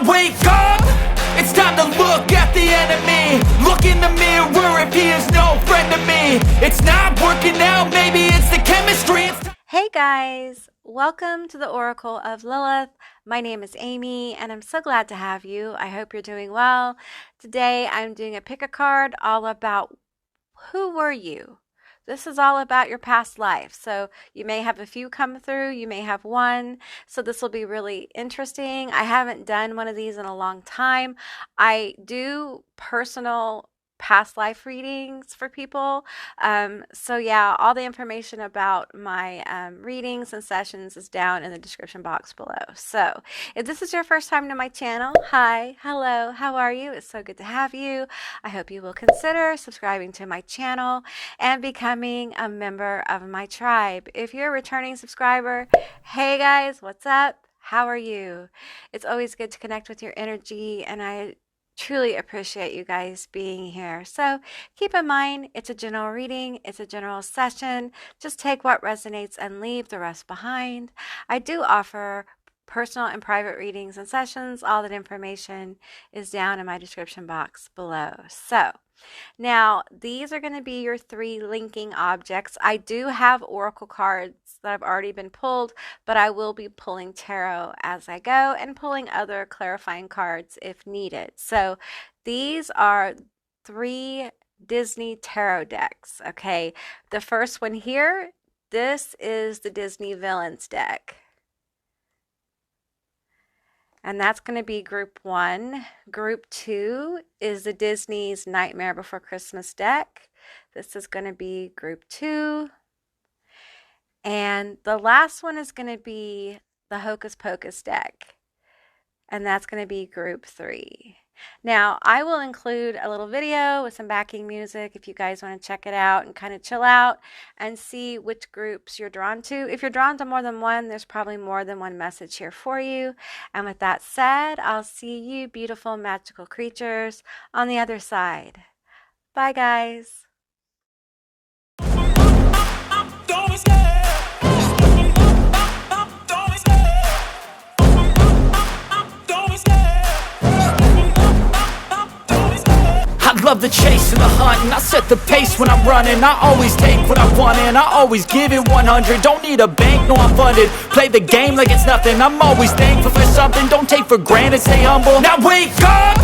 wake up! It's time to look at the enemy. Look in the mirror if he is no friend to me. It's not working out, maybe it's the chemistry. Hey guys, welcome to the Oracle of Lilith. My name is Amy and I'm so glad to have you. I hope you're doing well. Today I'm doing a pick a card all about who were you? This is all about your past life. So you may have a few come through, you may have one. So this will be really interesting. I haven't done one of these in a long time. I do personal past life readings for people. So yeah, all the information about my readings and sessions is down in the description box below. So if this is your first time to my channel, hi, hello, how are you? It's so good to have you. I hope you will consider subscribing to my channel and becoming a member of my tribe. If you're a returning subscriber, hey guys, what's up? How are you? It's always good to connect with your energy, and I truly appreciate you guys being here. So keep in mind, it's a general reading, it's a general session. Just take what resonates and leave the rest behind. I do offer personal and private readings and sessions. All that information is down in my description box below. So now these are going to be your 3 linking objects. I do have oracle cards that have already been pulled, but I will be pulling tarot as I go and pulling other clarifying cards if needed. So these are 3 Disney tarot decks. Okay, the first one here, this is the Disney Villains deck. And that's going to be group 1. Group 2 is the Disney's Nightmare Before Christmas deck. This is going to be group 2. And the last one is going to be the Hocus Pocus deck. And that's going to be group 3. Now, I will include a little video with some backing music if you guys want to check it out and kind of chill out and see which groups you're drawn to. If you're drawn to more than one, there's probably more than one message here for you. And with that said, I'll see you beautiful magical creatures on the other side. Bye, guys. I love the chase and the hunt, and I set the pace when I'm running. I always take what I want and I always give it 100. Don't need a bank, no I'm funded. Play the game like it's nothing. I'm always thankful for something. Don't take for granted, stay humble. Now wake up!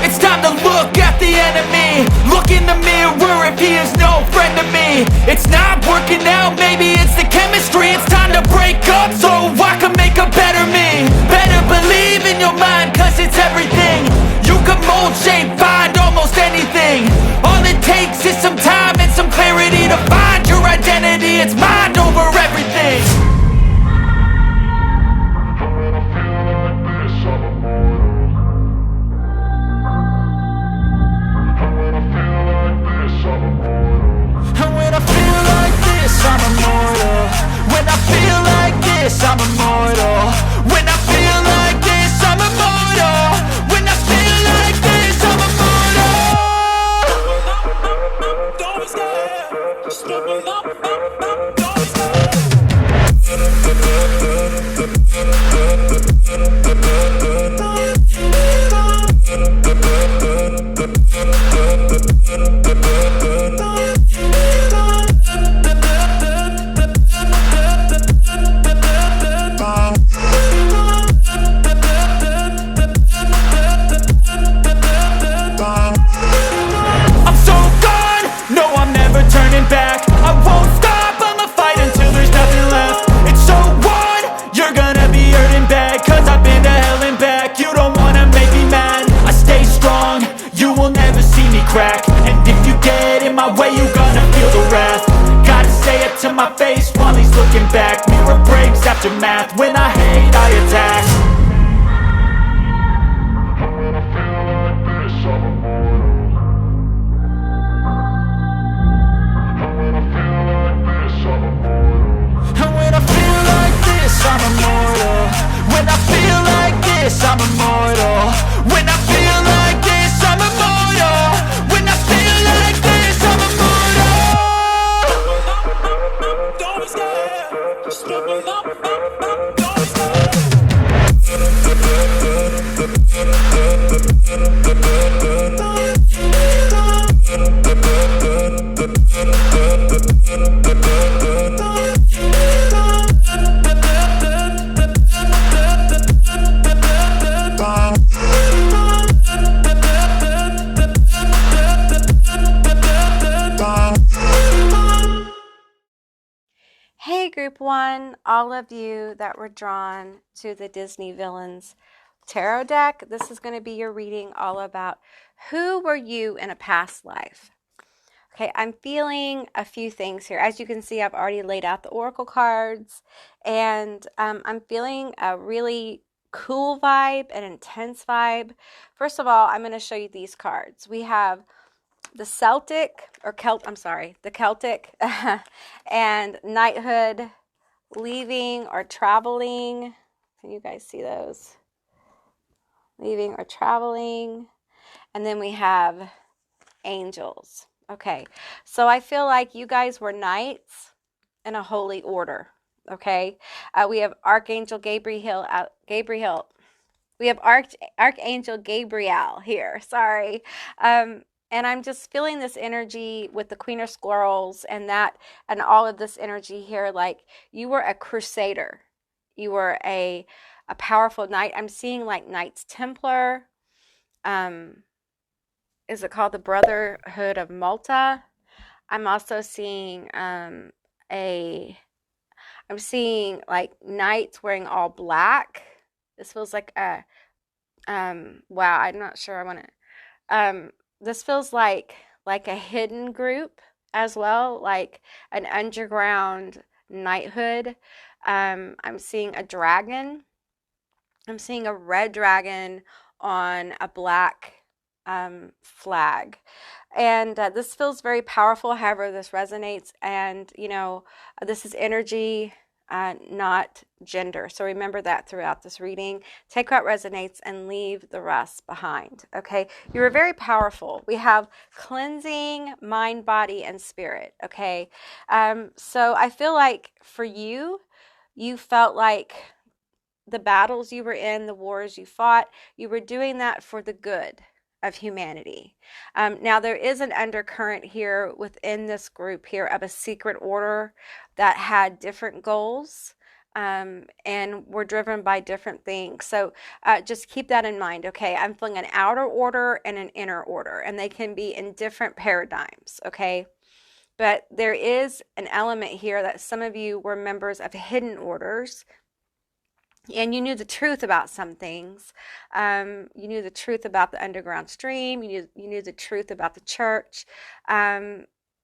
It's time to look at the enemy. Look in the mirror if he is no friend to me. It's not working out, maybe it's the chemistry. It's time to break up so I can make a better me. Better believe in your mind, cause it's everything. You can mold, shape, find almost anything. All it takes is some time and some clarity to find your identity. It's mind over everything. And when I feel like this, I'm immortal. When I feel like this, I'm immortal. When I feel like this, I'm immortal. When I feel like this, I'm immortal. Don't be scared. Just level up, don't be scared. And if you get in my way, you gonna feel the wrath. Gotta say it to my face while he's looking back. Mirror breaks after math. When I hate, I attack. And when I feel like this, I'm immortal. And when I feel like this, I'm immortal. And when I feel like this, I'm immortal. When I feel like this, I'm immortal. When I feel like this, I'm immortal. When I feel like this, I'm immortal. Don't be scared. Just level up, don't be scared. Group 1, all of you that were drawn to the Disney Villains tarot deck, this is going to be your reading all about who were you in a past life. Okay, I'm feeling a few things here. As you can see, I've already laid out the oracle cards, and I'm feeling a really cool vibe, an intense vibe. First of all, I'm going to show you these cards. We have the the Celtic and knighthood, leaving or traveling. Can you guys see those? Leaving or traveling. And then we have angels. Okay, so I feel like you guys were knights in a holy order. Okay, we have Archangel Gabriel. We have Archangel Gabriel here. Sorry. And I'm just feeling this energy with the Queen of Squirrels and all of this energy here. Like you were a crusader. You were a powerful knight. I'm seeing like Knights Templar. Is it called the Brotherhood of Malta? I'm also seeing I'm seeing like knights wearing all black. This feels like a wow, I'm not sure I want to this feels like a hidden group as well, like an underground knighthood. I'm seeing a dragon. I'm seeing a red dragon on a black flag. And this feels very powerful, however this resonates. And, you know, this is energy, not gender. So remember that throughout this reading. Take what resonates and leave the rest behind. Okay, you are very powerful. We have cleansing mind, body, and spirit. Okay, so I feel like for you, you felt like the battles you were in, the wars you fought, you were doing that for the good of humanity. Now there is an undercurrent here within this group here of a secret order that had different goals and were driven by different things. So just keep that in mind. Okay, I'm feeling an outer order and an inner order, and they can be in different paradigms. Okay, but there is an element here that some of you were members of hidden orders, and you knew the truth about some things. You knew the truth about the underground stream. You knew the truth about the church.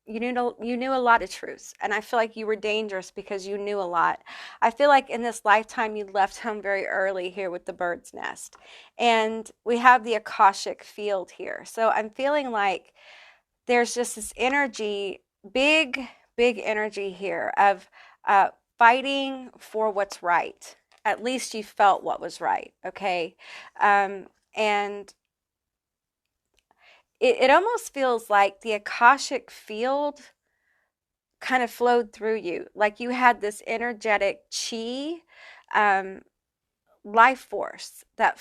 You knew a lot of truths, and I feel like you were dangerous because you knew a lot. I feel like in this lifetime you left home very early here with the bird's nest, and we have the Akashic field here. So I'm feeling like there's just this energy, big energy here of fighting for what's right. At least you felt what was right, okay? And it almost feels like the Akashic field kind of flowed through you. Like you had this energetic chi, life force that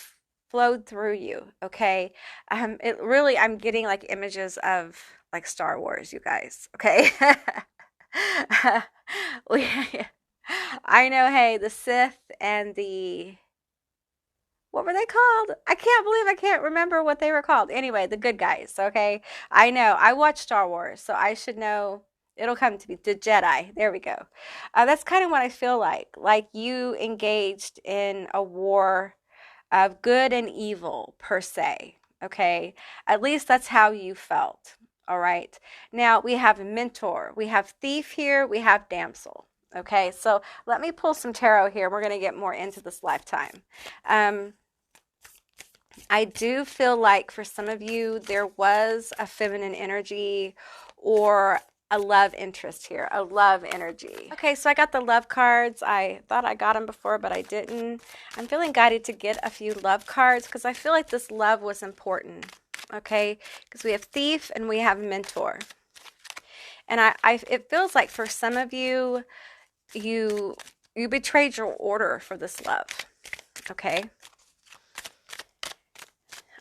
flowed through you, okay? It really, I'm getting like images of like Star Wars, you guys, okay? I know, hey, the Sith and what were they called? I can't believe I can't remember what they were called. Anyway, the good guys, okay? I know, I watch Star Wars, so I should know. It'll come to me, the Jedi. There we go. That's kind of what I feel like you engaged in a war of good and evil, per se, okay? At least that's how you felt, all right? Now, we have mentor, we have thief here, we have damsel. Okay, so let me pull some tarot here. We're going to get more into this lifetime. I do feel like for some of you, there was a feminine energy or a love interest here, a love energy. Okay, so I got the love cards. I thought I got them before, but I didn't. I'm feeling guided to get a few love cards because I feel like this love was important. Okay, because we have thief and we have mentor. And it feels like for some of you, you betrayed your order for this love, okay?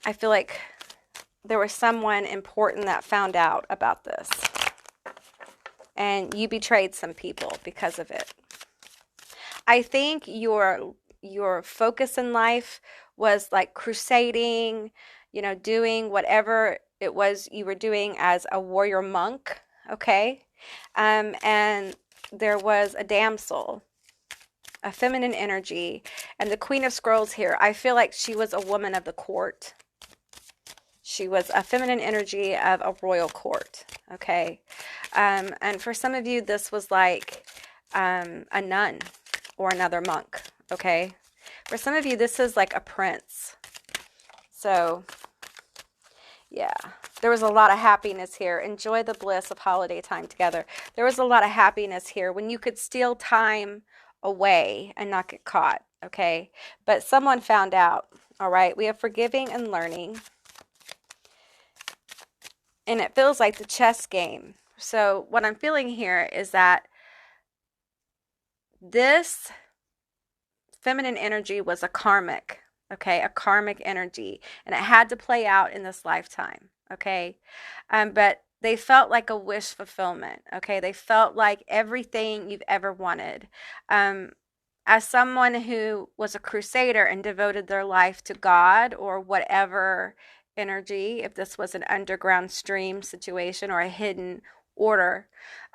I feel like there was someone important that found out about this, and you betrayed some people because of it. I think your focus in life was like crusading, you know, doing whatever it was you were doing as a warrior monk, okay? And there was a damsel, a feminine energy, and the Queen of Scrolls here, I feel like she was a woman of the court. She was a feminine energy of a royal court, okay? And for some of you, this was like a nun or another monk, okay? For some of you, this is like a prince. So, yeah, there was a lot of happiness here. Enjoy the bliss of holiday time together. There was a lot of happiness here when you could steal time away and not get caught, okay? But someone found out, all right? We have forgiving and learning. And it feels like the chess game. So what I'm feeling here is that this feminine energy was a karmic, okay? A karmic energy. And it had to play out in this lifetime, okay? But they felt like a wish fulfillment, okay? They felt like everything you've ever wanted. As someone who was a crusader and devoted their life to God or whatever energy, if this was an underground stream situation or a hidden order,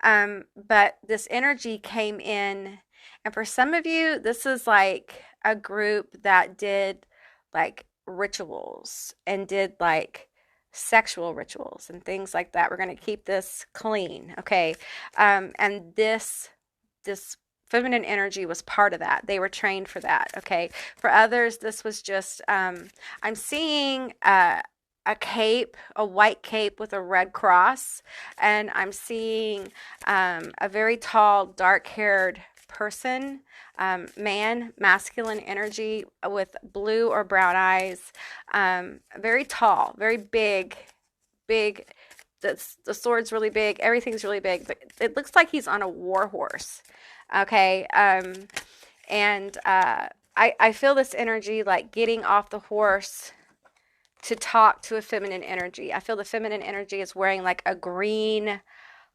but this energy came in, and for some of you, this is like a group that did like rituals and did like sexual rituals and things like that. We're going to keep this clean, okay? And this feminine energy was part of that. They were trained for that, okay? For others, this was just, I'm seeing a cape, a white cape with a red cross, and I'm seeing a very tall, dark-haired person, man, masculine energy with blue or brown eyes, very tall, very big, the sword's really big, everything's really big, but it looks like he's on a war horse. Okay, and I feel this energy like getting off the horse to talk to a feminine energy. I feel the feminine energy is wearing like a green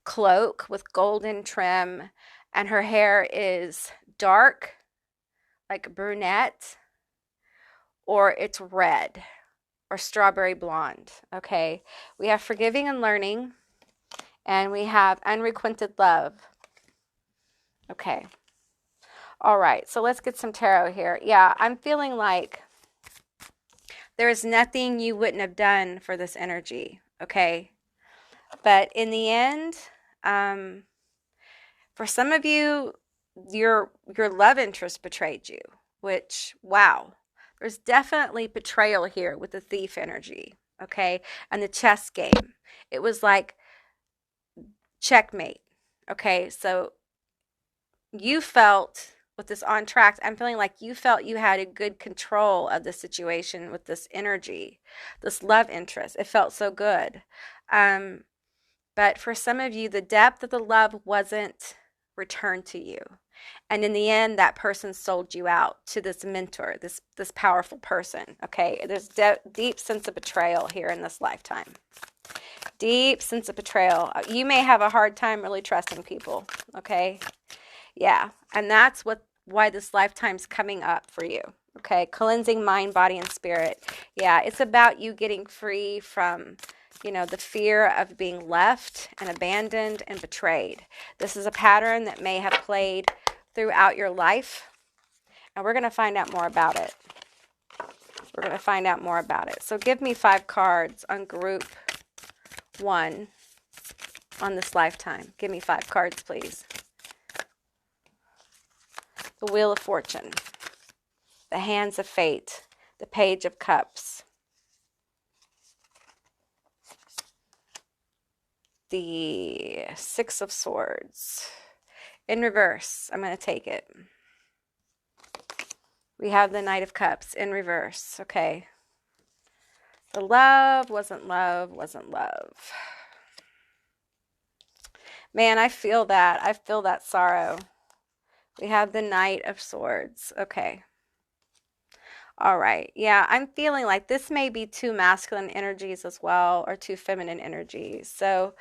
cloak with golden trim, and her hair is dark, like brunette, or it's red or strawberry blonde. Okay, we have forgiving and learning, and we have unrequited love. Okay. All right. So let's get some tarot here. Yeah, I'm feeling like there is nothing you wouldn't have done for this energy. Okay. But in the end, for some of you, your love interest betrayed you, which, wow, there's definitely betrayal here with the thief energy. Okay. And the chess game. It was like checkmate. Okay. So you felt with this on track, I'm feeling like you felt you had a good control of the situation with this energy, this love interest. It felt so good. But for some of you, the depth of the love wasn't returned to you. And in the end, that person sold you out to this mentor, this powerful person. Okay, there's deep sense of betrayal here in this lifetime. Deep sense of betrayal. You may have a hard time really trusting people. Okay. Yeah, and that's why this lifetime's coming up for you, okay? Cleansing mind, body, and spirit. Yeah, it's about you getting free from, the fear of being left and abandoned and betrayed. This is a pattern that may have played throughout your life, and we're going to find out more about it. We're going to find out more about it. So give me 5 cards on group 1 on this lifetime. Give me 5 cards, please. The Wheel of Fortune, the Hands of Fate, the Page of Cups, the Six of Swords. In reverse, I'm going to take it. We have the Knight of Cups in reverse, okay. The love wasn't love, wasn't love. Man, I feel that. I feel that sorrow. We have the Knight of Swords. Okay. All right. Yeah, I'm feeling like this may be 2 masculine energies as well, or 2 feminine energies. So,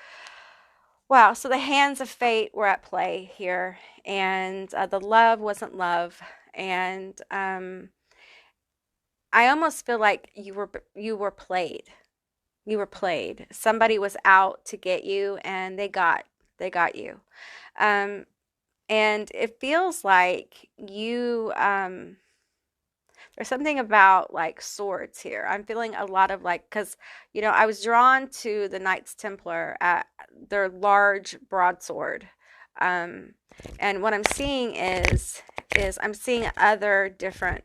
wow. So the Hands of Fate were at play here, and the love wasn't love. And I almost feel like you were played. You were played. Somebody was out to get you, and they got you. And it feels like you, there's something about like swords here. I'm feeling a lot of like, because, I was drawn to the Knights Templar at their large broadsword. Um, and what I'm seeing is I'm seeing other different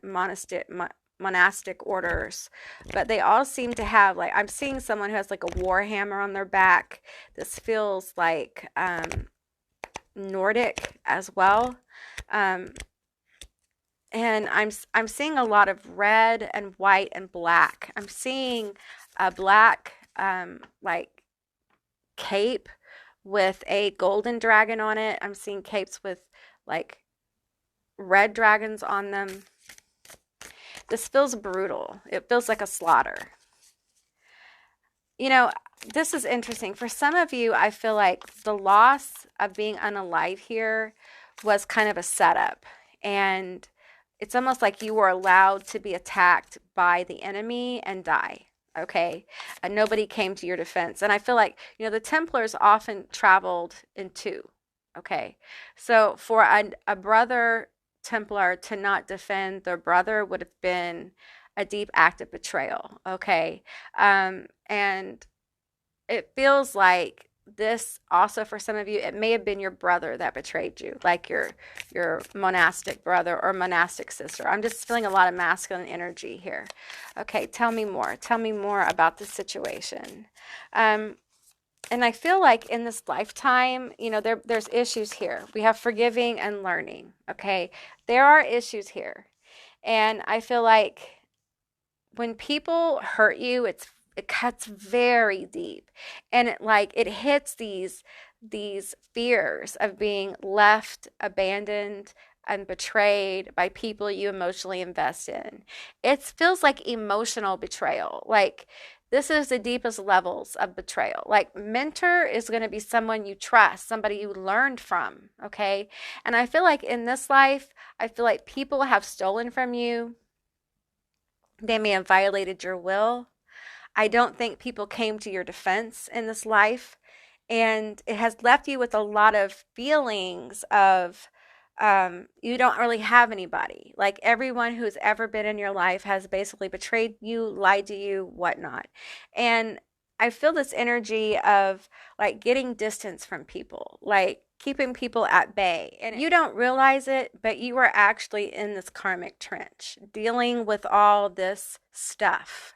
monastic orders, but they all seem to have like, I'm seeing someone who has like a war hammer on their back. This feels like Nordic as well. Um, and I'm seeing a lot of red and white and black. I'm seeing a black like cape with a golden dragon on it. I'm seeing capes with like red dragons on them. This feels brutal. It feels like a slaughter. This is interesting. For some of you, I feel like the loss of being unalive here was kind of a setup. And it's almost like you were allowed to be attacked by the enemy and die. Okay. And nobody came to your defense. And I feel like, the Templars often traveled in two. Okay. So for a brother Templar to not defend their brother would have been a deep act of betrayal. Okay. And it feels like this also for some of you, it may have been your brother that betrayed you, like your monastic brother or monastic sister. I'm just feeling a lot of masculine energy here. Okay, tell me more. Tell me more about the situation. And I feel like in this lifetime, there's issues here. We have forgiving and learning. Okay, there are issues here. And I feel like when people hurt you, it cuts very deep, and it hits these fears of being left, abandoned, and betrayed by people you emotionally invest in. It feels like emotional betrayal. Like this is the deepest levels of betrayal. Like mentor is going to be someone you trust, somebody you learned from. Okay, and I feel like in this life, I feel like people have stolen from you. They may have violated your will. I don't think people came to your defense in this life. And it has left you with a lot of feelings of you don't really have anybody. Like everyone who's ever been in your life has basically betrayed you, lied to you, whatnot. And I feel this energy of like getting distance from people, like keeping people at bay. And you don't realize it, but you are actually in this karmic trench, dealing with all this stuff.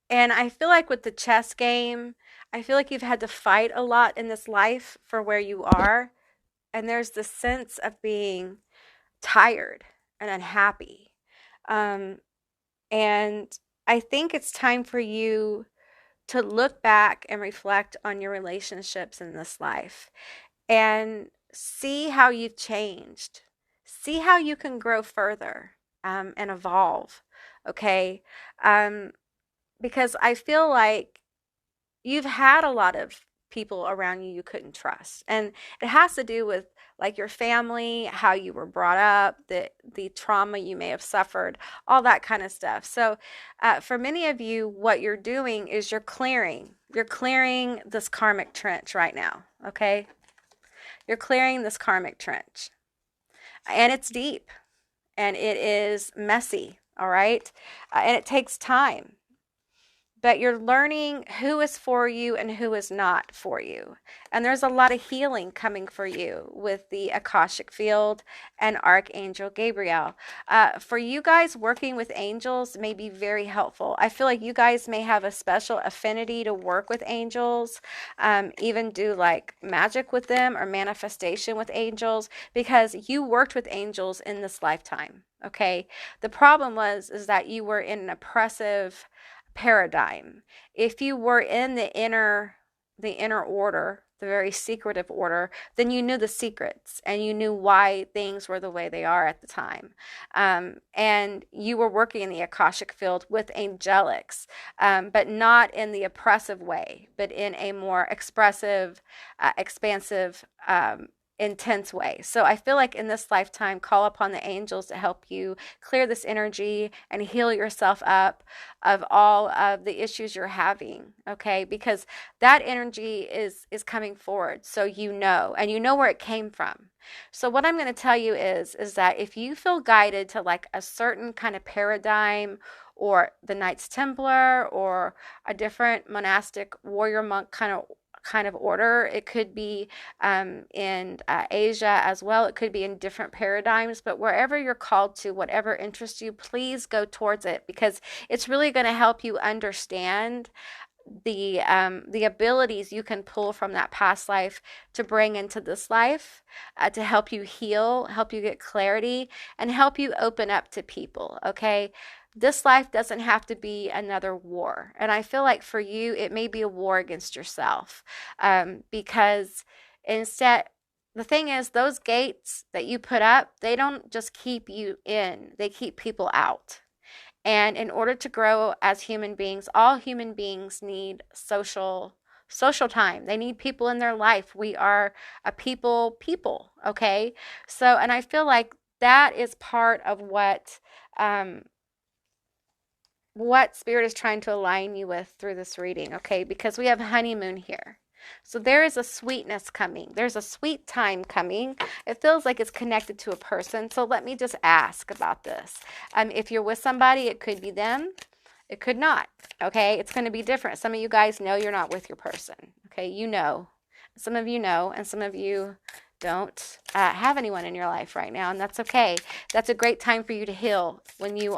And I feel like with the chess game, I feel like you've had to fight a lot in this life for where you are. And there's this sense of being tired and unhappy. And I think it's time for you to look back and reflect on your relationships in this life and see how you've changed. See how you can grow further and evolve. Okay. Because I feel like you've had a lot of people around you couldn't trust. And it has to do with like your family, how you were brought up, the trauma you may have suffered, all that kind of stuff. So for many of you, what you're doing is you're clearing this karmic trench right now. Okay. You're clearing this karmic trench, and it's deep and it is messy. All right. And it takes time. But you're learning who is for you and who is not for you. And there's a lot of healing coming for you with the Akashic field and Archangel Gabriel. For you guys, working with angels may be very helpful. I feel like you guys may have a special affinity to work with angels, even do like magic with them or manifestation with angels, because you worked with angels in this lifetime. Okay. The problem is that you were in an oppressive paradigm. If you were in the inner order, the very secretive order, then you knew the secrets and you knew why things were the way they are at the time. And you were working in the Akashic field with angelics, but not in the oppressive way, but in a more expressive, expansive, intense way. So I feel like in this lifetime, call upon the angels to help you clear this energy and heal yourself up of all of the issues you're having, okay? Because that energy is coming forward, so you know, and you know where it came from. So what I'm going to tell you is that if you feel guided to like a certain kind of paradigm or the Knights Templar or a different monastic warrior monk kind of order. It could be in Asia as well. It could be in different paradigms, but wherever you're called to, whatever interests you, please go towards it because it's really going to help you understand the abilities you can pull from that past life to bring into this life, to help you heal, help you get clarity, and help you open up to people. Okay. This life doesn't have to be another war. And I feel like for you, it may be a war against yourself because instead, the thing is, those gates that you put up, they don't just keep you in, they keep people out. And in order to grow as human beings, all human beings need social time. They need people in their life. We are a people, okay? So, and I feel like that is part of what spirit is trying to align you with through this reading, okay? Because we have honeymoon here. So there is a sweetness coming. There's a sweet time coming. It feels like it's connected to a person. So let me just ask about this. If you're with somebody, it could be them. It could not. Okay. It's going to be different. Some of you guys know you're not with your person. Okay. You know. Some of you know, and some of you don't have anyone in your life right now, and that's okay. That's a great time for you to heal when you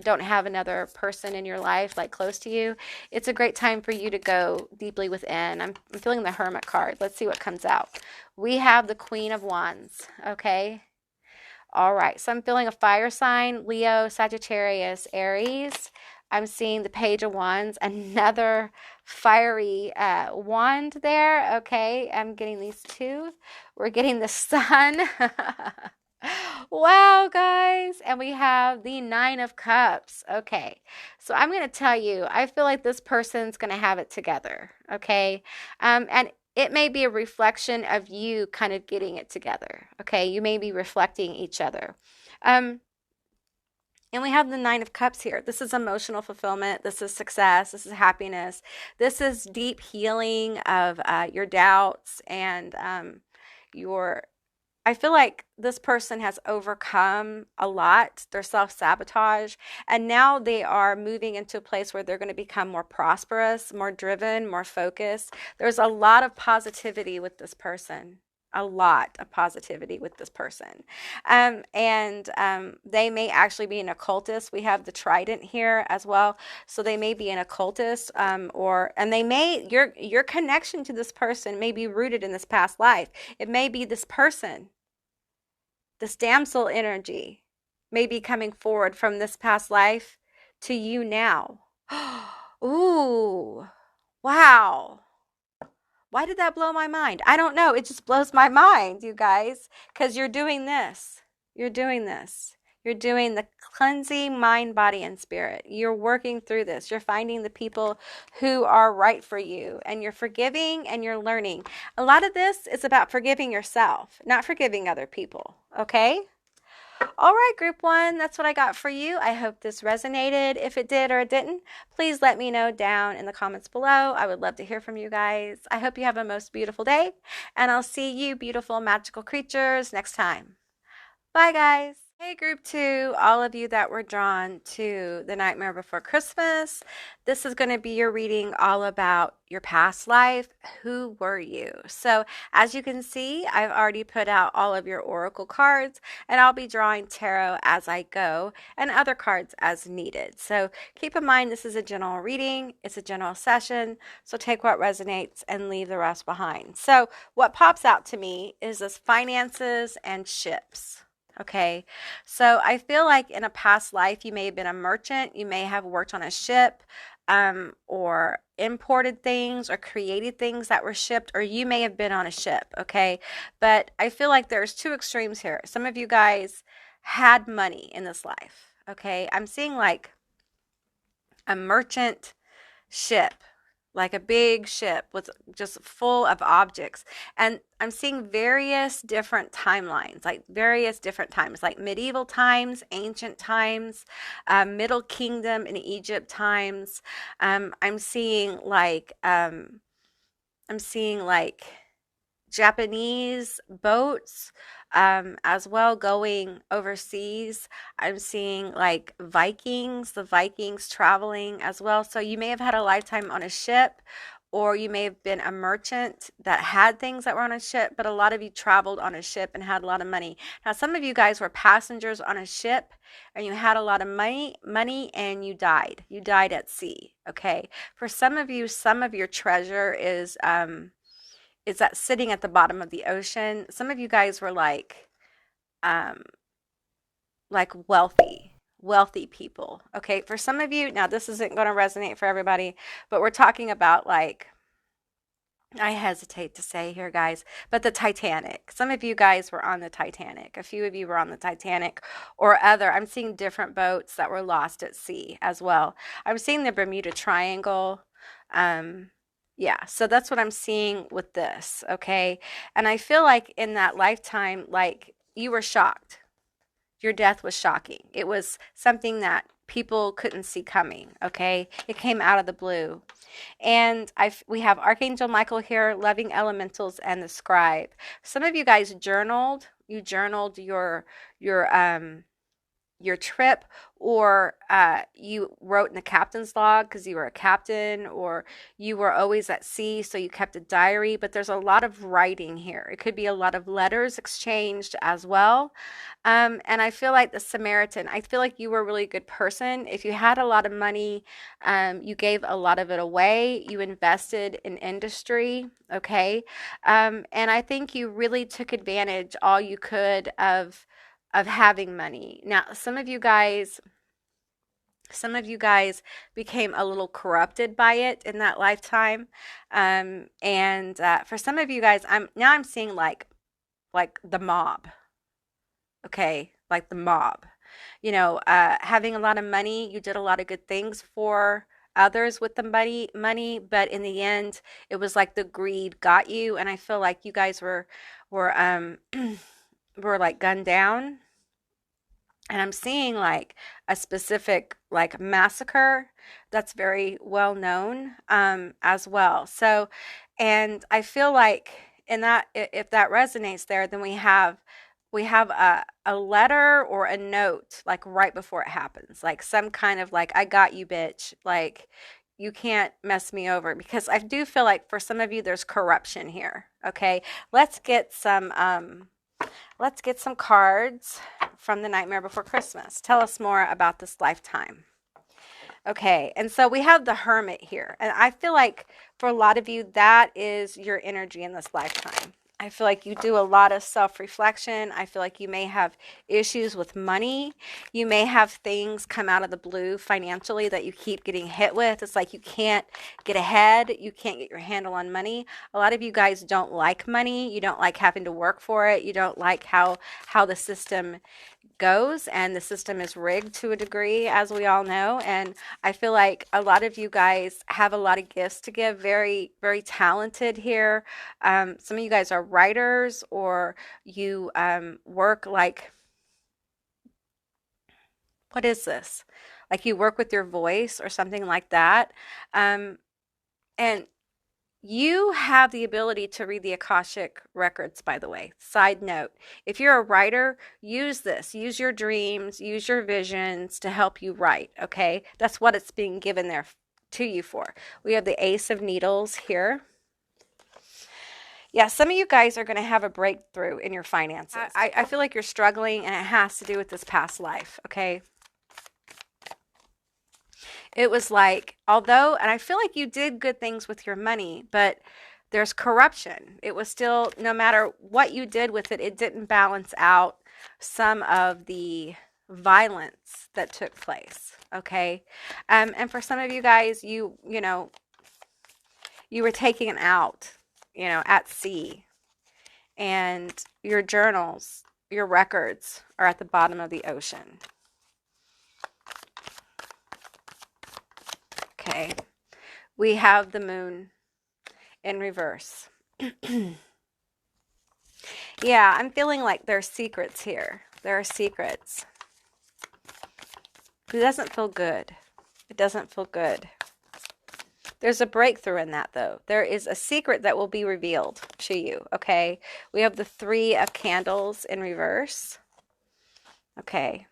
don't have another person in your life like close to you. It's a great time for you to go deeply within. I'm feeling the Hermit card. Let's see what comes out. We have the Queen of Wands. Okay. All right. So I'm feeling a fire sign: Leo, Sagittarius, Aries. I'm seeing the Page of Wands, another fiery wand there. Okay, I'm getting these two. We're getting the Sun. Wow, guys. And we have the Nine of Cups. Okay, so I'm going to tell you, I feel like this person's going to have it together. Okay, and it may be a reflection of you kind of getting it together. Okay, you may be reflecting each other. And we have the Nine of Cups here. This is emotional fulfillment. This is success. This is happiness. This is deep healing of your doubts and I feel like this person has overcome a lot, their self-sabotage, and now they are moving into a place where they're going to become more prosperous, more driven, more focused. There's a lot of positivity with this person. A lot of positivity with this person. They may actually be an occultist. We have the trident here as well. So they may be an occultist your connection to this person may be rooted in this past life. It may be this person, this damsel energy may be coming forward from this past life to you now. Ooh, wow. Why did that blow my mind? I don't know. It just blows my mind, you guys, because you're doing this. You're doing this. You're doing the cleansing mind, body, and spirit. You're working through this. You're finding the people who are right for you, and you're forgiving and you're learning. A lot of this is about forgiving yourself, not forgiving other people, okay? All right, group one, that's what I got for you. I hope this resonated. If it did or it didn't, please let me know down in the comments below. I would love to hear from you guys. I hope you have a most beautiful day, and I'll see you beautiful magical creatures next time. Bye, guys. Hey, group two, all of you that were drawn to The Nightmare Before Christmas. This is going to be your reading all about your past life. Who were you? So as you can see, I've already put out all of your oracle cards, and I'll be drawing tarot as I go and other cards as needed. So keep in mind, this is a general reading. It's a general session. So take what resonates and leave the rest behind. So what pops out to me is this finances and ships. Okay, so I feel like in a past life, you may have been a merchant, you may have worked on a ship, or imported things or created things that were shipped, or you may have been on a ship, okay? But I feel like there's two extremes here. Some of you guys had money in this life, okay? I'm seeing like a merchant ship, like a big ship with just full of objects. And I'm seeing various different timelines, like various different times, like medieval times, ancient times, Middle Kingdom in Egypt times. I'm seeing like Japanese boats as well going overseas. I'm seeing like the Vikings traveling as well. So you may have had a lifetime on a ship, or you may have been a merchant that had things that were on a ship, but a lot of you traveled on a ship and had a lot of money. Now, some of you guys were passengers on a ship and you had a lot of money and you died. You died at sea, okay? For some of you, some of your treasure is that sitting at the bottom of the ocean. Some of you guys were um, like wealthy people. Okay, for some of you, now this isn't going to resonate for everybody, but we're talking about like, I hesitate to say here, guys, but the Titanic. Some of you guys were on the Titanic. A few of you were on the Titanic or other. I'm seeing different boats that were lost at sea as well. I'm seeing the Bermuda Triangle. Yeah, so that's what I'm seeing with this, okay? And I feel like in that lifetime, like you were shocked. Your death was shocking. It was something that people couldn't see coming, okay? It came out of the blue. And we have Archangel Michael here, loving elementals, and the scribe. Some of you guys journaled. You journaled your trip, or you wrote in the captain's log because you were a captain, or you were always at sea, so you kept a diary. But there's a lot of writing here. It could be a lot of letters exchanged as well. And I feel like the Samaritan, I feel like you were a really good person. If you had a lot of money, you gave a lot of it away. You invested in industry, okay? And I think you really took advantage all you could of having money. Now, some of you guys became a little corrupted by it in that lifetime. And for some of you guys, I'm seeing like the mob. Okay, like the mob. You know, having a lot of money, you did a lot of good things for others with the money, but in the end, it was like the greed got you. And I feel like you guys were were like gunned down. And I'm seeing like a specific like massacre that's very well known as well. So, and I feel like in that, if that resonates there, then we have a letter or a note like right before it happens, like some kind of like, I got you, bitch. Like, you can't mess me over, because I do feel like for some of you there's corruption here. Okay, let's get some cards from the Nightmare Before Christmas. Tell us more about this lifetime. Okay, and so we have the Hermit here. And I feel like for a lot of you, that is your energy in this lifetime. I feel like you do a lot of self-reflection. I feel like you may have issues with money. You may have things come out of the blue financially that you keep getting hit with. It's like you can't get ahead. You can't get your handle on money. A lot of you guys don't like money. You don't like having to work for it. You don't like how the system goes, and the system is rigged to a degree, as we all know. And I feel like a lot of you guys have a lot of gifts to give, very, very talented here. Some of you guys are writers, or you work like, what is this? Like you work with your voice or something like that. And you have the ability to read the Akashic records, by the way. Side note, if you're a writer, use this. Use your dreams, use your visions to help you write, okay? That's what it's being given there to you for. We have the Ace of Needles here. Yeah, some of you guys are going to have a breakthrough in your finances. I feel like you're struggling, and it has to do with this past life, okay? It was like, although, and I feel like you did good things with your money, but there's corruption. It was still, no matter what you did with it, it didn't balance out some of the violence that took place, okay? And for some of you guys, you were taken out, at sea, and your journals, your records are at the bottom of the ocean. Okay, We have the moon in reverse. Yeah, I'm feeling like there's secrets here. There are secrets. It doesn't feel good. It doesn't feel good. There's a breakthrough in that, though. There is a secret that will be revealed to you, okay? We have the 3 of candles in reverse. Okay.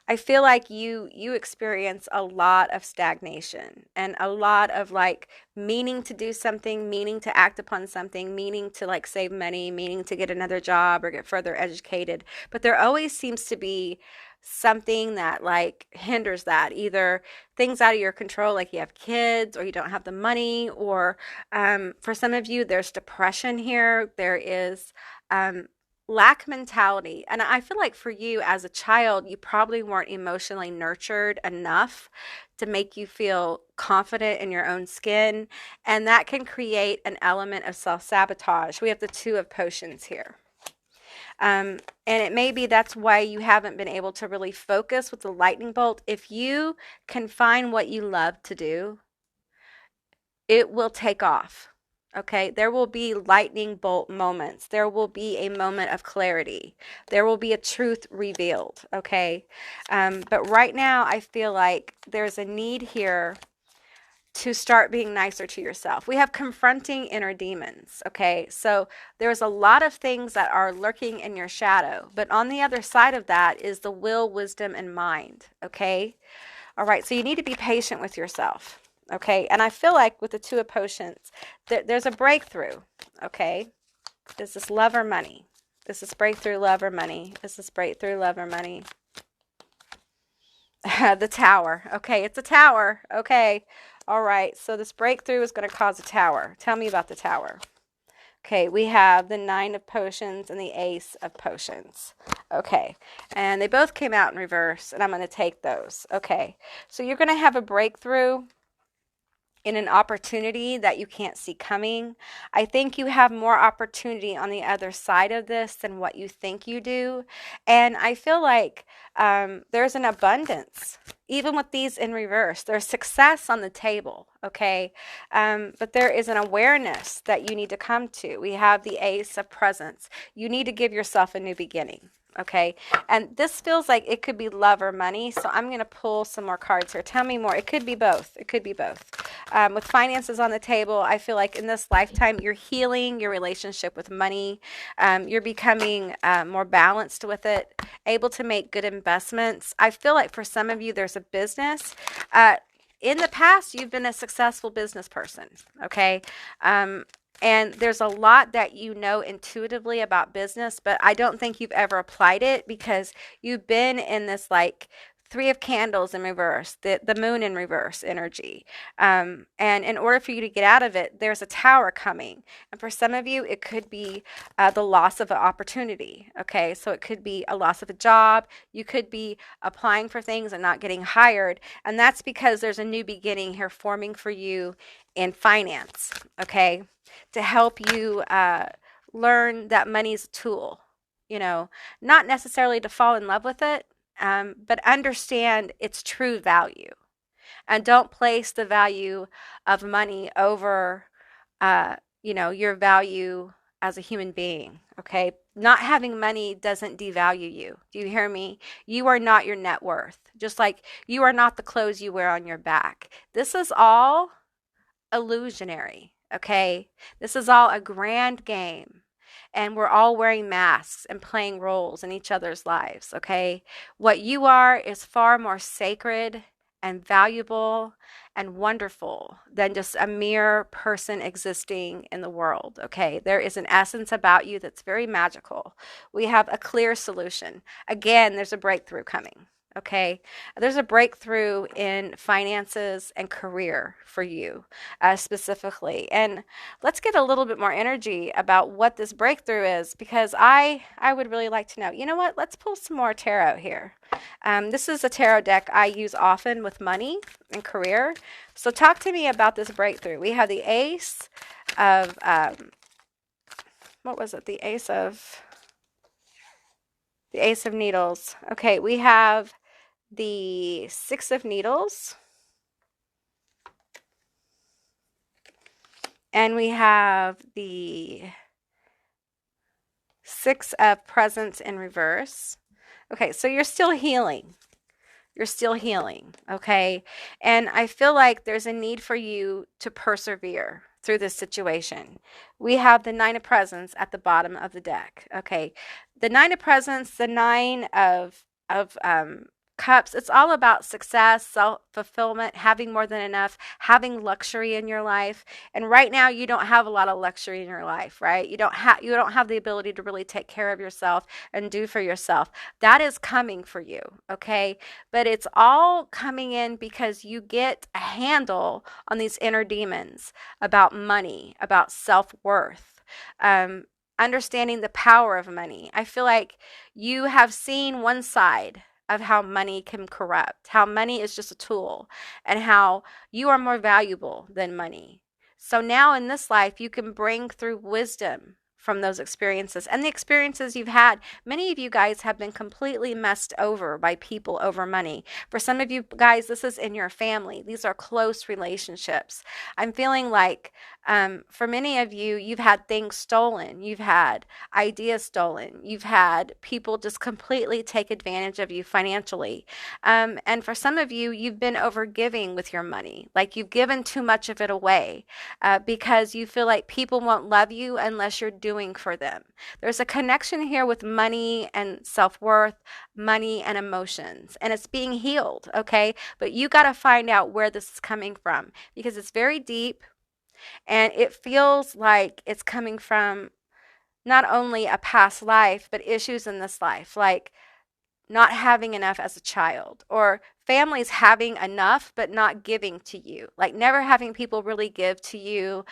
I feel like you experience a lot of stagnation and a lot of like meaning to do something, meaning to act upon something, meaning to like save money, meaning to get another job or get further educated. But there always seems to be something that like hinders that, either things out of your control, like you have kids or you don't have the money, or for some of you, there's depression here. There is lack mentality. And I feel like for you as a child, you probably weren't emotionally nurtured enough to make you feel confident in your own skin. And that can create an element of self-sabotage. We have the 2 of potions here. And it may be that's why you haven't been able to really focus with the lightning bolt. If you can find what you love to do, it will take off. Okay, there will be lightning bolt moments. There will be a moment of clarity. There will be a truth revealed. Okay, but right now I feel like there's a need here to start being nicer to yourself. We have confronting inner demons. Okay, so there's a lot of things that are lurking in your shadow, but on the other side of that is the will, wisdom, and mind. Okay, all right, so you need to be patient with yourself. Okay, and I feel like with the 2 of potions, there's a breakthrough. Okay, is this love or money? This is breakthrough, love or money? Is this breakthrough, love or money? The tower. Okay, it's a tower. Okay, all right, so this breakthrough is going to cause a tower. Tell me about the tower. Okay, we have the 9 of potions and the ace of potions. Okay, and they both came out in reverse, and I'm going to take those. Okay, so you're going to have a breakthrough in an opportunity that you can't see coming. I think you have more opportunity on the other side of this than what you think you do. And I feel like there's an abundance, even with these in reverse. There's success on the table, okay? But there is an awareness that you need to come to. We have the ace of presence. You need to give yourself a new beginning. Okay, and this feels like it could be love or money, so I'm going to pull some more cards here. Tell me more. It could be both. It could be both. With finances on the table, I feel like in this lifetime, you're healing your relationship with money. You're becoming more balanced with it, able to make good investments. I feel like for some of you, there's a business. In the past, you've been a successful business person, okay? And there's a lot that you know intuitively about business, but I don't think you've ever applied it because you've been in this like 3 of candles in reverse, the moon in reverse energy. And in order for you to get out of it, there's a tower coming. And for some of you, it could be the loss of an opportunity. Okay, so it could be a loss of a job. You could be applying for things and not getting hired. And that's because there's a new beginning here forming for you in finance. Okay, to help you learn that money's a tool, you know, not necessarily to fall in love with it, but understand its true value. And don't place the value of money over, your value as a human being, okay? Not having money doesn't devalue you. Do you hear me? You are not your net worth, just like you are not the clothes you wear on your back. This is all illusionary. Okay, this is all a grand game, and we're all wearing masks and playing roles in each other's lives. Okay, what you are is far more sacred and valuable and wonderful than just a mere person existing in the world. Okay, there is an essence about you that's very magical. We have a clear solution. Again, there's a breakthrough coming. Okay, there's a breakthrough in finances and career for you specifically. And let's get a little bit more energy about what this breakthrough is, because I would really like to know. You know what? Let's pull some more tarot here. This is a tarot deck I use often with money and career. So talk to me about this breakthrough. We have the ace of, what was it? The ace of needles. Okay, we have the 6 of needles, And we have the Six of Presents in reverse. Okay, so you're still healing. You're still healing, okay? And I feel like there's a need for you to persevere through this situation. We have the Nine of Presents at the bottom of the deck, okay? The Nine of Presents, the Nine of Cups, it's all about success, self-fulfillment, having more than enough, having luxury in your life. And right now you don't have a lot of luxury in your life, right? You don't have the ability to really take care of yourself and do for yourself. That is coming for you, okay? But it's all coming in because you get a handle on these inner demons about money, about self-worth, understanding the power of money. I feel like you have seen one side of how money can corrupt, how money is just a tool, and how you are more valuable than money. So now in this life, you can bring through wisdom from those experiences and the experiences you've had. Many of you guys have been completely messed over by people over money. For some of you guys, this is in your family. These are close relationships. I'm feeling like for many of you, you've had things stolen. You've had ideas stolen. You've had people just completely take advantage of you financially. And for some of you, you've been overgiving with your money. Like you've given too much of it away because you feel like people won't love you unless you're doing for them. There's a connection here with money and self-worth, money and emotions, and it's being healed, okay? But you got to find out where this is coming from because it's very deep and it feels like it's coming from not only a past life, but issues in this life, like not having enough as a child, or families having enough but not giving to you, like never having people really give to you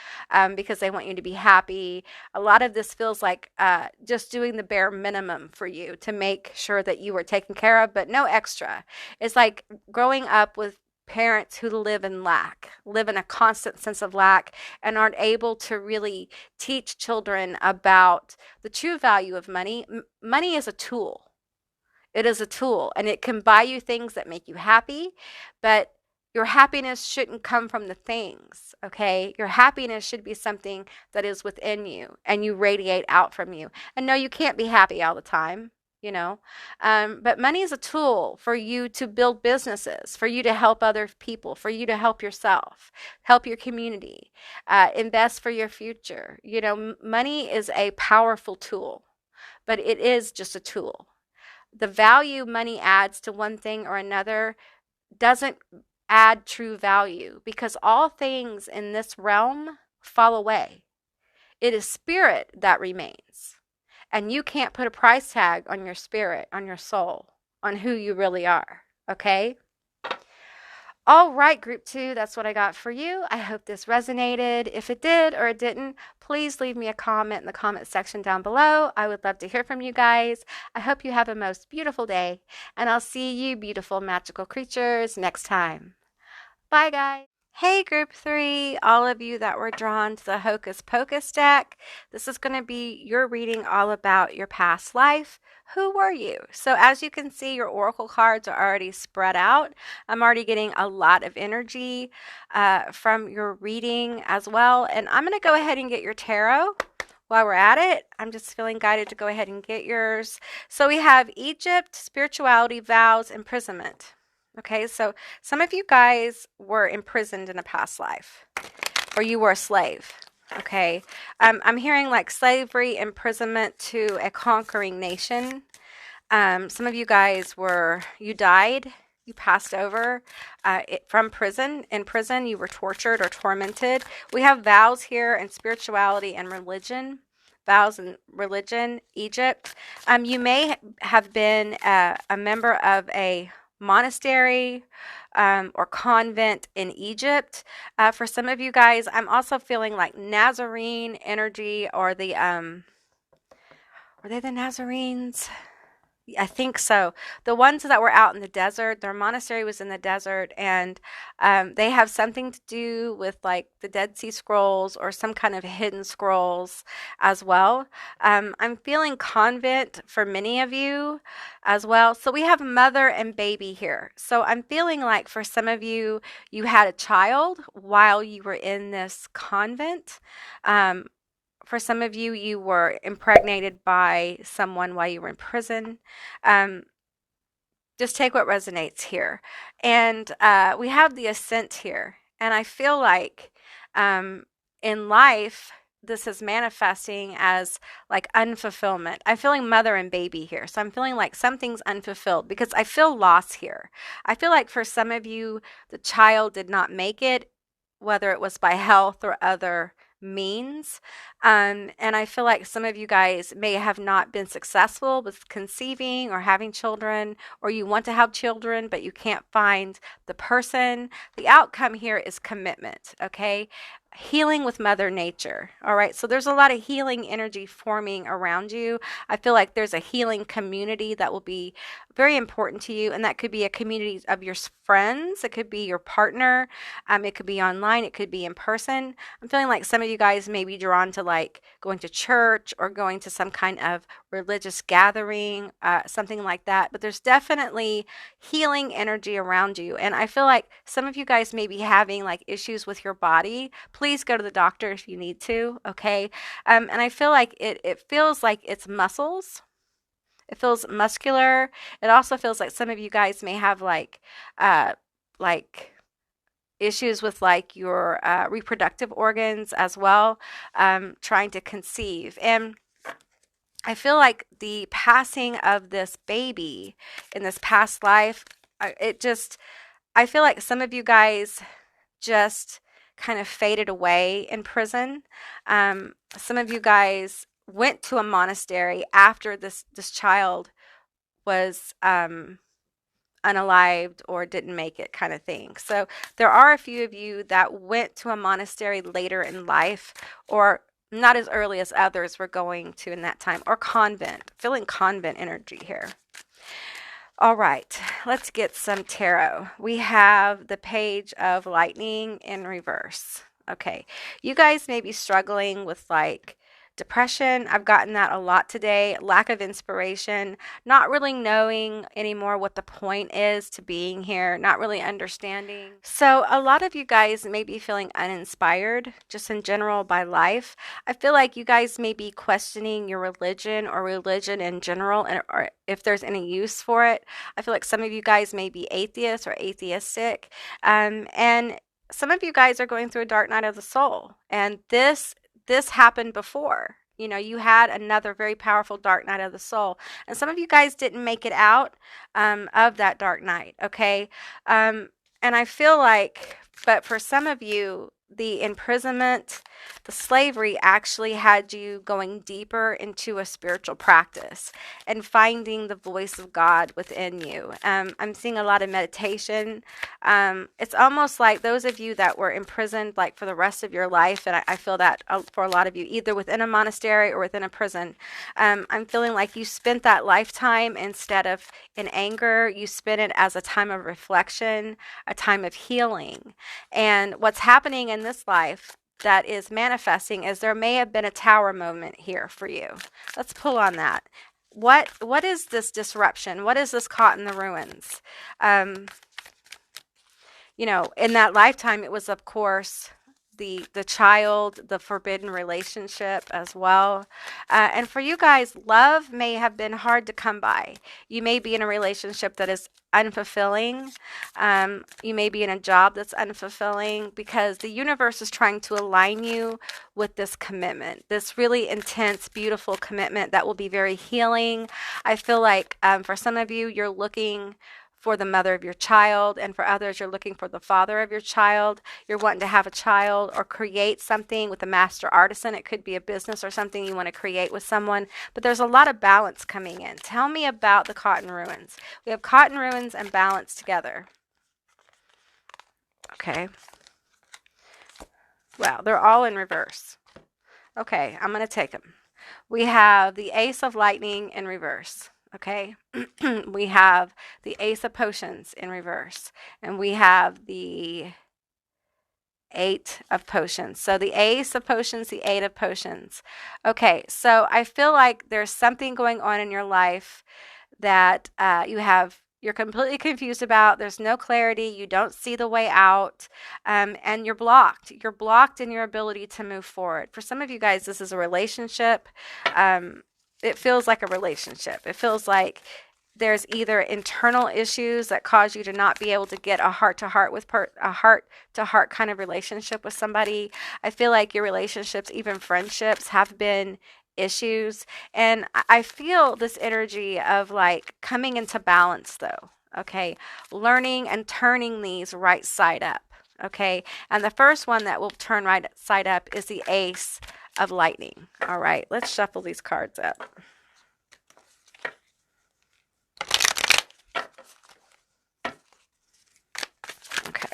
because they want you to be happy. A lot of this feels like just doing the bare minimum for you to make sure that you were taken care of, but no extra. It's like growing up with parents who live in lack, live in a constant sense of lack, and aren't able to really teach children about the true value of money. Money is a tool. It is a tool and it can buy you things that make you happy, but your happiness shouldn't come from the things, okay? Your happiness should be something that is within you and you radiate out from you. And no, you can't be happy all the time, you know? But money is a tool for you to build businesses, for you to help other people, for you to help yourself, help your community, invest for your future. You know, money is a powerful tool, but it is just a tool. The value money adds to one thing or another doesn't add true value because all things in this realm fall away. It is spirit that remains. And you can't put a price tag on your spirit, on your soul, on who you really are. Okay? All right, group 2, that's what I got for you. I hope this resonated. If it did or it didn't, please leave me a comment in the comment section down below. I would love to hear from you guys. I hope you have a most beautiful day, and I'll see you beautiful magical creatures next time. Bye, guys. Hey, group 3, all of you that were drawn to the Hocus Pocus deck. This is going to be your reading all about your past life. Who were you? So as you can see, your oracle cards are already spread out. I'm already getting a lot of energy from your reading as well. And I'm going to go ahead and get your tarot. While we're at it, I'm just feeling guided to go ahead and get yours. So we have Egypt, spirituality, vows, imprisonment. Okay, so some of you guys were imprisoned in a past life, or you were a slave. Okay, I'm hearing like slavery, imprisonment to a conquering nation. Some of you guys you died, you passed over from prison. In prison, you were tortured or tormented. We have vows here and spirituality and religion. Vows and religion, Egypt. You may have been a member of a monastery or convent in Egypt. For some of you guys, I'm also feeling like Nazarene energy, or were they the Nazarenes? I think so. The ones that were out in the desert, their monastery was in the desert, and they have something to do with like the Dead Sea Scrolls or some kind of hidden scrolls as well. I'm feeling convent for many of you as well. So we have mother and baby here. So I'm feeling like for some of you, you had a child while you were in this convent. Um, for some of you, you were impregnated by someone while you were in prison. Um, just take what resonates here. And we have the ascent here. And I feel like um, in life, this is manifesting as like unfulfillment. I'm feeling mother and baby here. So I'm feeling like something's unfulfilled because I feel loss here. I feel like for some of you, the child did not make it, whether it was by health or other means. And I feel like some of you guys may have not been successful with conceiving or having children, or you want to have children, but you can't find the person. The outcome here is commitment, okay? Healing with Mother Nature. All right. So there's a lot of healing energy forming around you. I feel like there's a healing community that will be very important to you. And that could be a community of your friends. It could be your partner. It could be online. It could be in person. I'm feeling like some of you guys may be drawn to like going to church or going to some kind of religious gathering, something like that. But there's definitely healing energy around you. And I feel like some of you guys may be having like issues with your body. Please go to the doctor if you need to, okay? And I feel like it feels like it's muscles. It feels muscular. It also feels like some of you guys may have like issues with like your reproductive organs as well, trying to conceive. And I feel like the passing of this baby in this past life, I feel like some of you guys just kind of faded away in prison. Some of you guys went to a monastery after this child was unalived or didn't make it, kind of thing. So there are a few of you that went to a monastery later in life, or not as early as others were going to in that time, or convent. Feeling convent energy here. All right, let's get some tarot. We have the Page of Lightning in reverse. Okay, you guys may be struggling with like depression. I've gotten that a lot today. Lack of inspiration, not really knowing anymore what the point is to being here, not really understanding. So a lot of you guys may be feeling uninspired just in general by life. I feel like you guys may be questioning your religion or religion in general, or if there's any use for it. I feel like some of you guys may be atheists or atheistic. And some of you guys are going through a dark night of the soul. And this happened before. You know, you had another very powerful dark night of the soul. And some of you guys didn't make it out of that dark night, okay? And I feel like, but for some of you, the imprisonment, the slavery actually had you going deeper into a spiritual practice and finding the voice of God within you. I'm seeing a lot of meditation. It's almost like those of you that were imprisoned like for the rest of your life, and I feel that for a lot of you, either within a monastery or within a prison, I'm feeling like you spent that lifetime instead of in anger, you spent it as a time of reflection, a time of healing. And what's happening in this life that is manifesting is there may have been a tower moment here for you. Let's pull on that. What is this disruption? What is this caught in the ruins? You know, in that lifetime, it was, of course, the child, the forbidden relationship as well. And for you guys, love may have been hard to come by. You may be in a relationship that is unfulfilling. You may be in a job that's unfulfilling because the universe is trying to align you with this commitment, this really intense, beautiful commitment that will be very healing. I feel like for some of you, you're looking for the mother of your child, and for others, you're looking for the father of your child. You're wanting to have a child or create something with a master artisan. It could be a business or something you want to create with someone, but there's a lot of balance coming in. Tell me about the cotton ruins. We have cotton ruins and balance together. Okay. Wow, they're all in reverse. Okay, I'm going to take them. We have the Ace of Lightning in reverse. Okay. We have the Ace of Potions in reverse, and we have the Eight of Potions. So the Ace of Potions, the Eight of Potions. Okay, so I feel like there's something going on in your life that you're completely confused about. There's no clarity. You don't see the way out, and you're blocked. You're blocked in your ability to move forward. For some of you guys, this is a relationship. It feels like a relationship. It feels like there's either internal issues that cause you to not be able to get a heart-to-heart with a heart-to-heart kind of relationship with somebody. I feel like your relationships, even friendships, have been issues. And I feel this energy of like coming into balance though. Okay. Learning and turning these right side up. Okay. And the first one that will turn right side up is the Ace of Lightning. All right. Let's shuffle these cards up. Okay.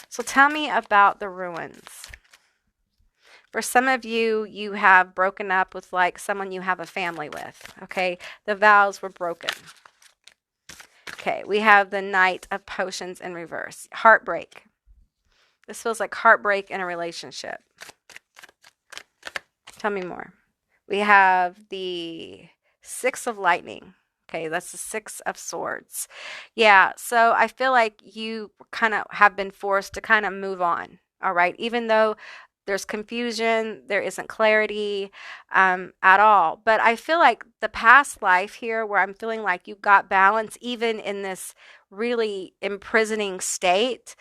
So tell me about the ruins. For some of you, you have broken up with like someone you have a family with. Okay. The vows were broken. Okay. We have the Knight of Potions in reverse. Heartbreak. This feels like heartbreak in a relationship. Tell me more. We have the Six of Lightning. Okay, that's the Six of Swords. Yeah, so I feel like you kind of have been forced to kind of move on. All right, even though there's confusion, there isn't clarity at all. But I feel like the past life here, where I'm feeling like you got balance, even in this really imprisoning state,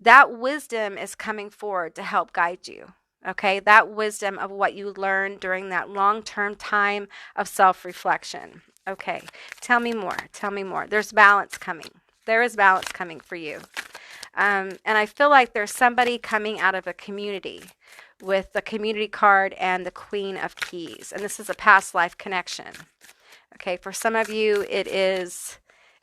that wisdom is coming forward to help guide you. Okay, that wisdom of what you learned during that long-term time of self-reflection. Okay, tell me more. Tell me more. There's balance coming. There is balance coming for you. And I feel like there's somebody coming out of a community with the community card and the Queen of Keys. And this is a past life connection. Okay, for some of you, it is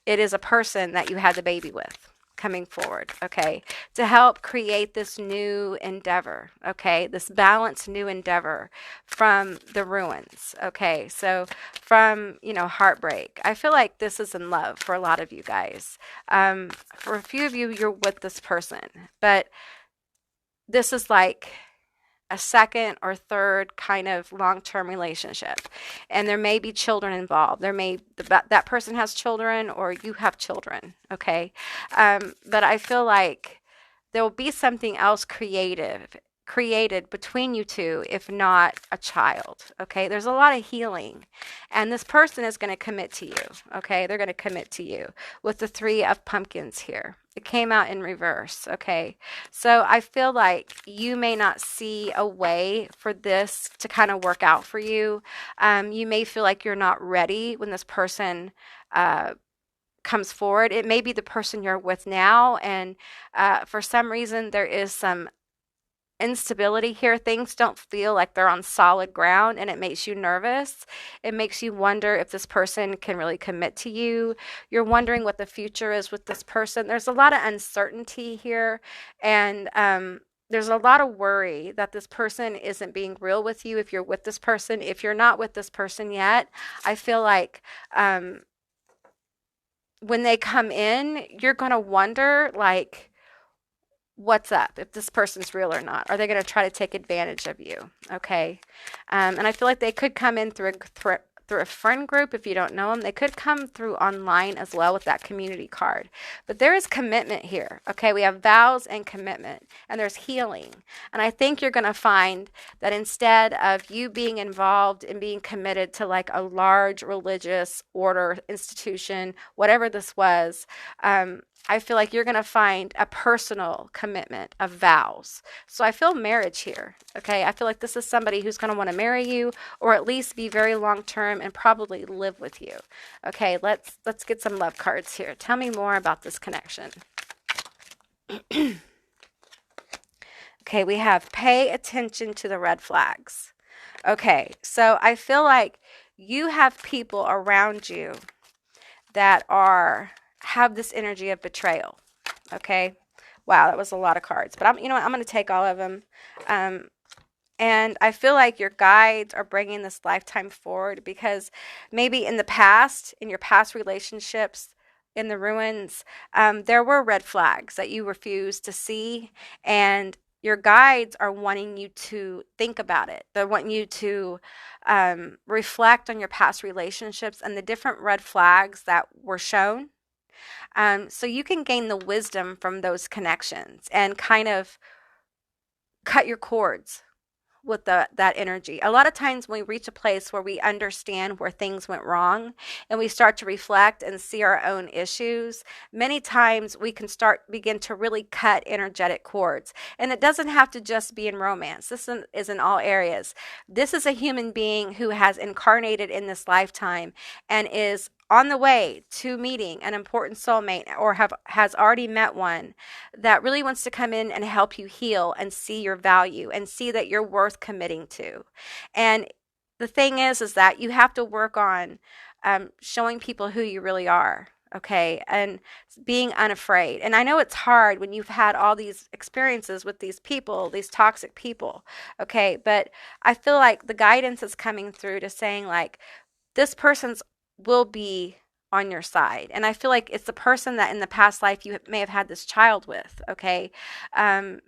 a person that you had the baby with coming forward, okay, to help create this new endeavor, okay, this balanced new endeavor from the ruins, okay, so from, heartbreak. I feel like this is in love for a lot of you guys. For a few of you, you're with this person, but this is like a second or third kind of long-term relationship, and there may be children involved. That person has children, or you have children, okay? But I feel like there will be something else created between you two, if not a child, okay? There's a lot of healing, and this person is going to commit to you, okay? They're going to commit to you with the Three of Pumpkins here. It came out in reverse, okay? So I feel like you may not see a way for this to kind of work out for you. You may feel like you're not ready when this person comes forward. It may be the person you're with now, and for some reason there is some instability here. Things don't feel like they're on solid ground, and it makes you nervous. It makes you wonder if this person can really commit to you. You're wondering what the future is with this person. There's a lot of uncertainty here, and there's a lot of worry that this person isn't being real with you if you're with this person. If you're not with this person yet, I feel like when they come in, you're going to wonder, like, what's up, if this person's real or not. Are they going to try to take advantage of you? Okay. And I feel like they could come in through a friend group if you don't know them. They could come through online as well with that community card. But there is commitment here. Okay. We have vows and commitment, and there's healing. And I think you're going to find that instead of you being involved and being committed to like a large religious order, institution, whatever this was, I feel like you're going to find a personal commitment of vows. So I feel marriage here, okay? I feel like this is somebody who's going to want to marry you, or at least be very long-term and probably live with you. Okay, let's get some love cards here. Tell me more about this connection. Okay, we have pay attention to the red flags. Okay, so I feel like you have people around you that have this energy of betrayal. Okay. Wow, that was a lot of cards, but I'm going to take all of them. And I feel like your guides are bringing this lifetime forward because maybe in the past, in your past relationships, in the ruins, there were red flags that you refused to see. And your guides are wanting you to think about it. They want you to reflect on your past relationships and the different red flags that were shown. So you can gain the wisdom from those connections and kind of cut your cords with that energy. A lot of times when we reach a place where we understand where things went wrong and we start to reflect and see our own issues, many times we can begin to really cut energetic cords. And it doesn't have to just be in romance. This is in all areas. This is a human being who has incarnated in this lifetime and is on the way to meeting an important soulmate or has already met one that really wants to come in and help you heal and see your value and see that you're worth committing to. And the thing is that you have to work on showing people who you really are. Okay. And being unafraid. And I know it's hard when you've had all these experiences with these people, these toxic people. Okay. But I feel like the guidance is coming through to saying like, this person's will be on your side. And I feel like it's the person that in the past life you may have had this child with, okay? And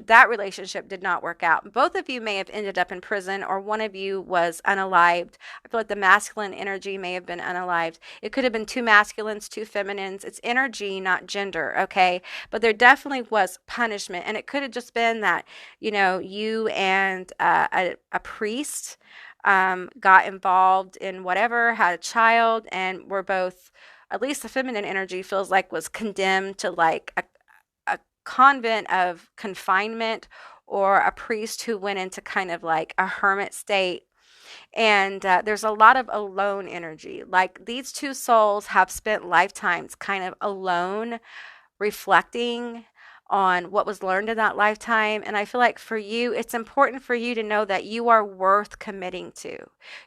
that relationship did not work out. Both of you may have ended up in prison, or one of you was unalived. I feel like the masculine energy may have been unalived. It could have been two masculines, two feminines. It's energy, not gender, okay? But there definitely was punishment. And it could have just been that, you and a priest got involved in whatever, had a child, and were both, at least the feminine energy feels like was condemned to like a convent of confinement, or a priest who went into kind of like a hermit state. And there's a lot of alone energy. Like these two souls have spent lifetimes kind of alone, reflecting on what was learned in that lifetime. And I feel like for you, it's important for you to know that you are worth committing to.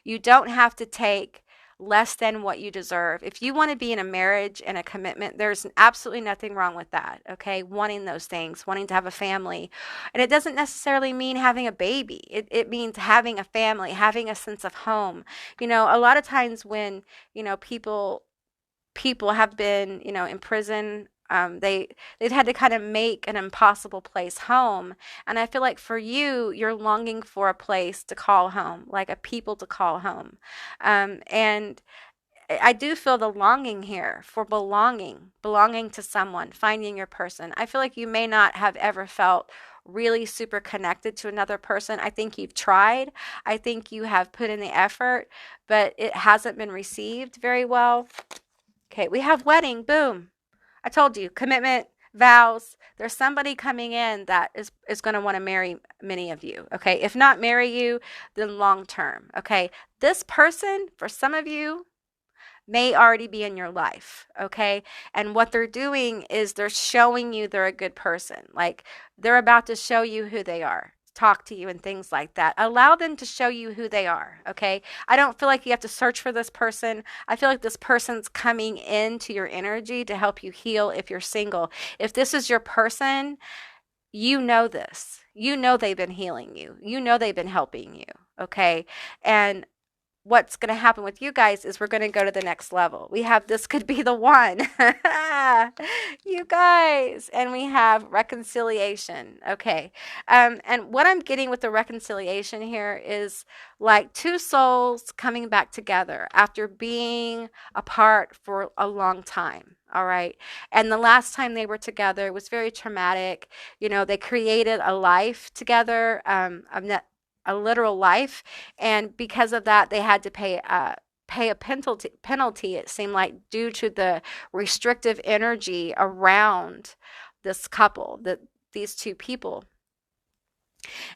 You don't have to take less than what you deserve. If you want to be in a marriage and a commitment, there's absolutely nothing wrong with that. Okay. Wanting those things, wanting to have a family. And it doesn't necessarily mean having a baby. It means having a family, having a sense of home. A lot of times when, people have been, in prison, they've had to kind of make an impossible place home. And I feel like for you, you're longing for a place to call home, like a people to call home. And I do feel the longing here for belonging to someone, finding your person. I feel like you may not have ever felt really super connected to another person. I think you've tried. I think you have put in the effort, but it hasn't been received very well. Okay, we have wedding, boom. I told you, commitment, vows. There's somebody coming in that is going to want to marry many of you. Okay. If not marry you, then long term. Okay. This person, for some of you, may already be in your life. Okay. And what they're doing is they're showing you they're a good person. Like they're about to show you who they are, talk to you and things like that. Allow them to show you who they are. Okay. I don't feel like you have to search for this person. I feel like this person's coming into your energy to help you heal if you're single. If this is your person, you know this. They've been healing you. They've been helping you. Okay. And what's going to happen with you guys is we're going to go to the next level. We have this could be the one. You guys. And we have reconciliation. Okay. And what I'm getting with the reconciliation here is like two souls coming back together after being apart for a long time. All right. And the last time they were together was very traumatic. They created a life together, a literal life, and because of that they had to pay a penalty, it seemed like, due to the restrictive energy around this couple, these two people.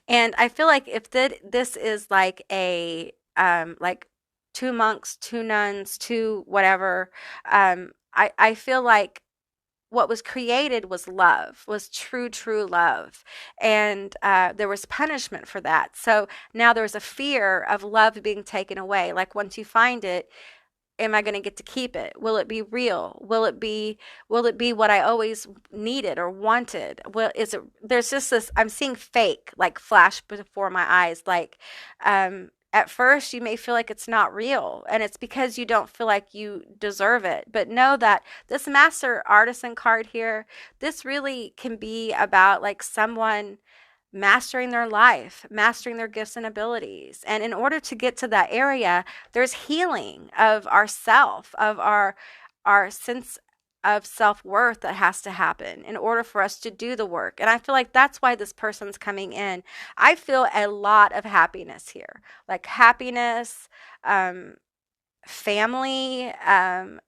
And I feel like if this is like a like two monks, two nuns, two whatever, I feel like what was created was love, was true love. And there was punishment for that. So now there's a fear of love being taken away. Like once you find it, am I going to get to keep it? Will it be real? Will it be what I always needed or wanted? Well, is it, there's just this, I'm seeing fake like flash before my eyes. Like, at first you may feel like it's not real, and it's because you don't feel like you deserve it. But know that this Master Artisan card here, this really can be about like someone mastering their life, mastering their gifts and abilities. And in order to get to that area, there's healing of ourself, of our sense of self-worth that has to happen in order for us to do the work. And I feel like that's why this person's coming in. I feel a lot of happiness here, like happiness, family,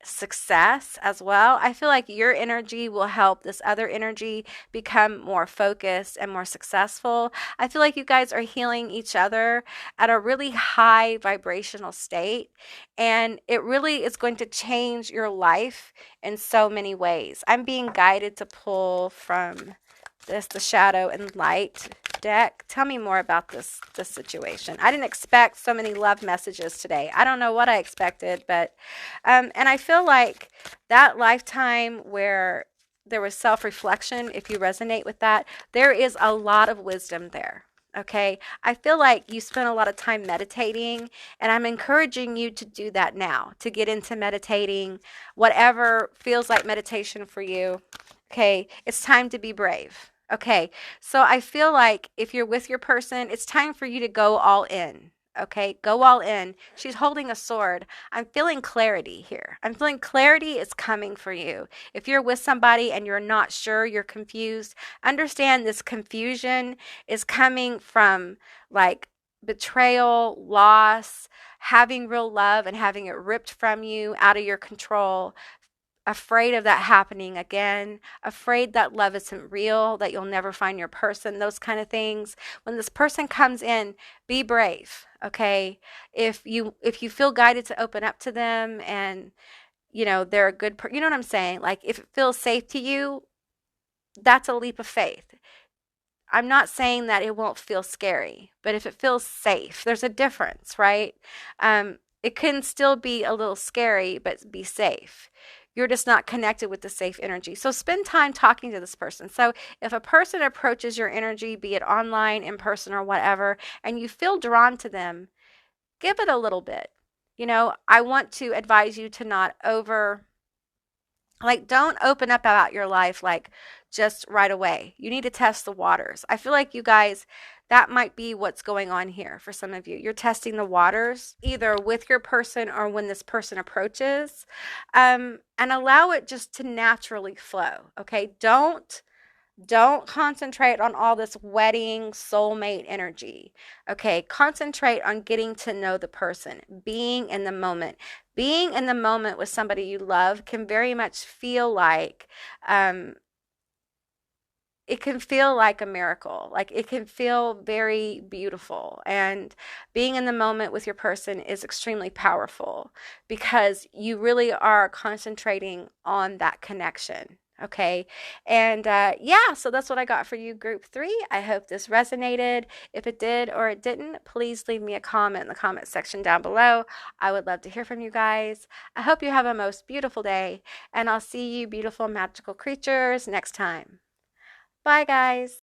success as well. I feel like your energy will help this other energy become more focused and more successful. I feel like you guys are healing each other at a really high vibrational state, and it really is going to change your life in so many ways. I'm being guided to pull from the Shadow and Light deck. Tell me more about this situation. I didn't expect so many love messages today. I don't know what I expected, but and I feel like that lifetime where there was self-reflection, if you resonate with that, there is a lot of wisdom there. Okay, I feel like you spent a lot of time meditating, and I'm encouraging you to do that now, to get into meditating, whatever feels like meditation for you. Okay, it's time to be brave. Okay, so I feel like if you're with your person, it's time for you to go all in. Okay, go all in. She's holding a sword. I'm feeling clarity here. I'm feeling clarity is coming for you. If you're with somebody and you're not sure, you're confused, understand this confusion is coming from like betrayal, loss, having real love and having it ripped from you, out of your control. Afraid of that happening again, afraid that love isn't real, that you'll never find your person, those kind of things. When this person comes in, be brave, okay? If you feel guided to open up to them, and you know they're a good you know what I'm saying? Like if it feels safe to you, that's a leap of faith. I'm not saying that it won't feel scary, but if it feels safe, there's a difference, right? It can still be a little scary, but be safe. You're just not connected with the safe energy. So spend time talking to this person. So if a person approaches your energy, be it online, in person, or whatever, and you feel drawn to them, give it a little bit. You know, I want to advise you to not don't open up about your life like just right away. You need to test the waters. I feel like you guys, that might be what's going on here for some of you. You're testing the waters either with your person or when this person approaches, and allow it just to naturally flow. Okay, don't concentrate on all this wedding soulmate energy. Okay, concentrate on getting to know the person, being in the moment. Being in the moment with somebody you love can very much feel like it can feel like a miracle. Like it can feel very beautiful. And being in the moment with your person is extremely powerful because you really are concentrating on that connection. Okay. And yeah, so that's what I got for you, group 3. I hope this resonated. If it did or it didn't, please leave me a comment in the comment section down below. I would love to hear from you guys. I hope you have a most beautiful day, and I'll see you beautiful magical creatures next time. Bye, guys.